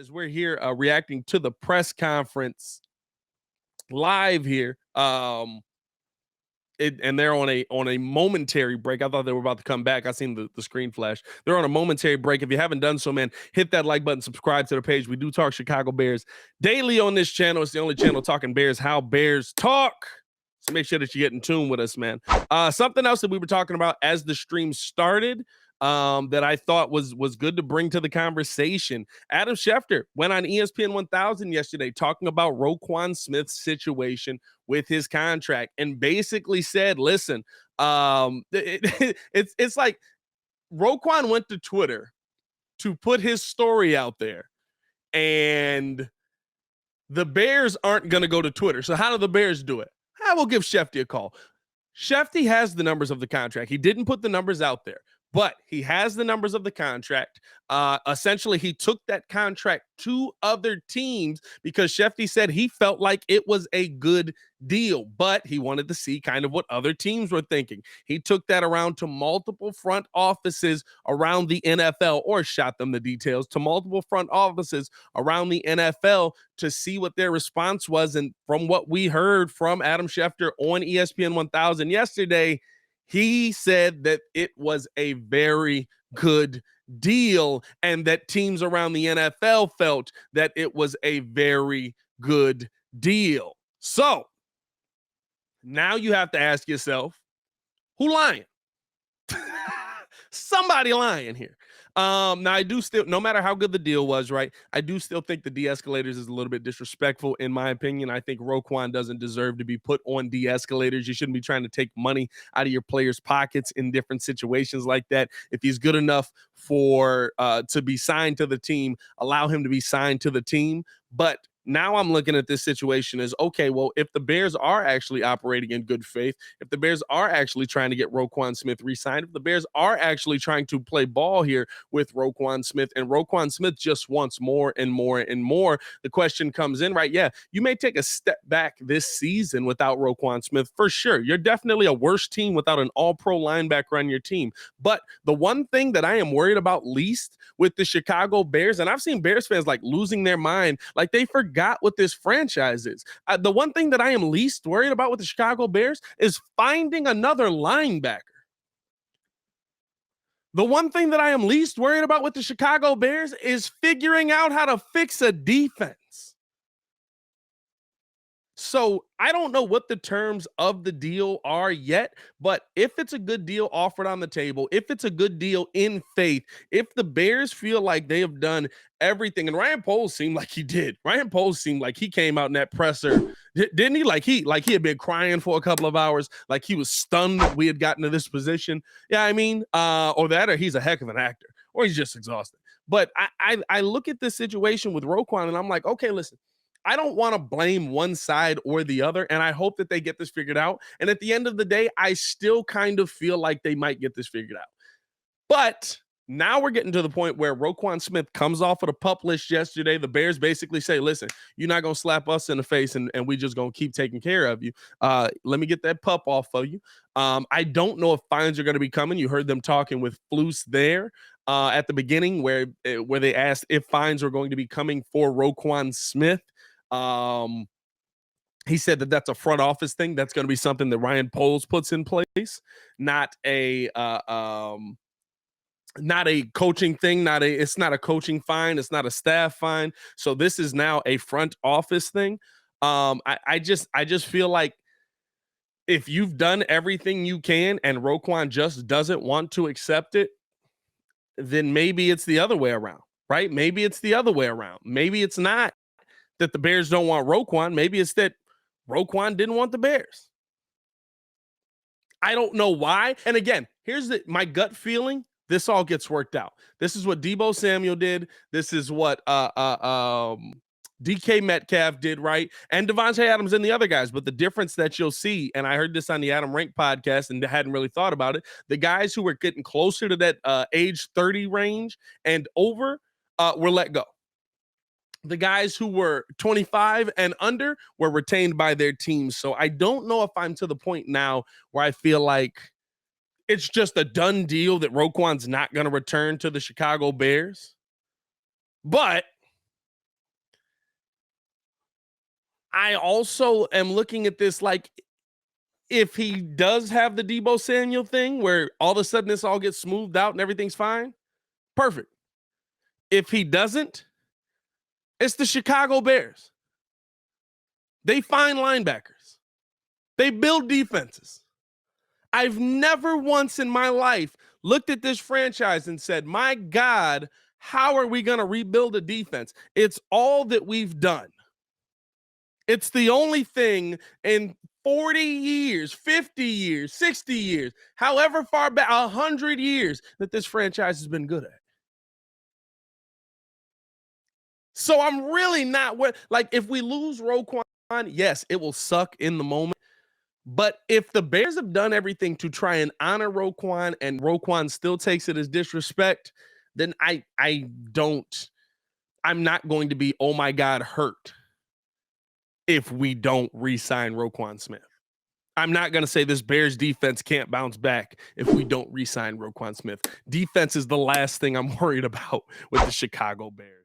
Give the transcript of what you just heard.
As we're here reacting to the press conference live here. And they're on a momentary break. I thought they were about to come back. I seen the screen flash. They're on a momentary break. If you haven't done so, man, hit that like button, subscribe to the page. We do talk Chicago Bears daily on this channel. It's the only channel talking Bears, how Bears talk. So make sure that you get in tune with us, man. Something else that we were talking about as the stream started, that I thought was good to bring to the conversation. Adam Shefter went on ESPN 1000 yesterday talking about Roquan Smith's situation with his contract and basically said, listen, it's like Roquan went to Twitter to put his story out there, and the Bears aren't going to go to Twitter. So how do the Bears do it? I will give Schefter a call. Schefter has the numbers of the contract. He didn't put the numbers out there, but he has the numbers of the contract. Essentially, he took that contract to other teams because Schefter said he felt like it was a good deal, but he wanted to see kind of what other teams were thinking. He took that around to multiple front offices around the NFL, or shot them the details to multiple front offices around the NFL to see what their response was. And from what we heard from Adam Shefter on ESPN 1000 yesterday, he said that it was a very good deal and that teams around the NFL felt that it was a very good deal. So now you have to ask yourself, who lying? Somebody lying here. Now I do still, no matter how good the deal was, right, I do still think the de-escalators is a little bit disrespectful in my opinion. I think Roquan doesn't deserve to be put on de-escalators. You shouldn't be trying to take money out of your players' pockets in different situations like that. If he's good enough for to be signed to the team, allow him to be signed to the team. But now I'm looking at this situation as, okay, well, if the Bears are actually operating in good faith, if the Bears are actually trying to get Roquan Smith re-signed, if the Bears are actually trying to play ball here with Roquan Smith, and Roquan Smith just wants more and more and more, the question comes in, right? Yeah, you may take a step back this season without Roquan Smith, for sure. You're definitely a worse team without an all-pro linebacker on your team. But the one thing that I am worried about least with the Chicago Bears, and I've seen Bears fans like losing their mind, like they forgot what this franchise is. The one thing that I am least worried about with the Chicago Bears is finding another linebacker. The one thing that I am least worried about with the Chicago Bears is figuring out how to fix a defense. So I don't know what the terms of the deal are yet, but if it's a good deal offered on the table, if it's a good deal in faith, if the Bears feel like they have done everything, and Ryan Poles seemed like he did. Ryan Poles seemed like he came out in that presser, didn't he? Like he had been crying for a couple of hours, like he was stunned that we had gotten to this position. Yeah, I mean, or that, or he's a heck of an actor, or he's just exhausted. But I look at this situation with Roquan, and I'm like, okay, listen. I don't want to blame one side or the other, and I hope that they get this figured out. And at the end of the day, I still kind of feel like they might get this figured out. But now we're getting to the point where Roquan Smith comes off of the PUP list yesterday. The Bears basically say, listen, you're not going to slap us in the face and we just going to keep taking care of you. Let me get that PUP off of you. I don't know if fines are going to be coming. You heard them talking with Flus there at the beginning where they asked if fines are going to be coming for Roquan Smith. He said that that's a front office thing. That's going to be something that Ryan Poles puts in place, not a coaching thing. It's not a coaching fine. It's not a staff fine. So this is now a front office thing. I just feel like if you've done everything you can and Roquan just doesn't want to accept it, then maybe it's the other way around, right? Maybe it's the other way around. Maybe it's not that the Bears don't want Roquan. Maybe it's that Roquan didn't want the Bears. I don't know why. And again, here's my gut feeling. This all gets worked out. This is what Deebo Samuel did. This is what DK Metcalf did, right? And Devontae Adams and the other guys. But the difference that you'll see, and I heard this on the Adam Rank podcast and hadn't really thought about it, the guys who were getting closer to that age 30 range and over were let go. The guys who were 25 and under were retained by their teams. So I don't know if I'm to the point now where I feel like it's just a done deal that Roquan's not going to return to the Chicago Bears. But I also am looking at this like, if he does have the Deebo Samuel thing where all of a sudden this all gets smoothed out and everything's fine, perfect. If he doesn't, it's the Chicago Bears. They find linebackers. They build defenses. I've never once in my life looked at this franchise and said, my God, how are we going to rebuild a defense? It's all that we've done. It's the only thing in 40 years, 50 years, 60 years, however far back, 100 years that this franchise has been good at. So I'm really not like, if we lose Roquan, yes, it will suck in the moment. But if the Bears have done everything to try and honor Roquan and Roquan still takes it as disrespect, then I'm not going to be, oh my God, hurt if we don't re-sign Roquan Smith. I'm not going to say this Bears defense can't bounce back if we don't re-sign Roquan Smith. Defense is the last thing I'm worried about with the Chicago Bears.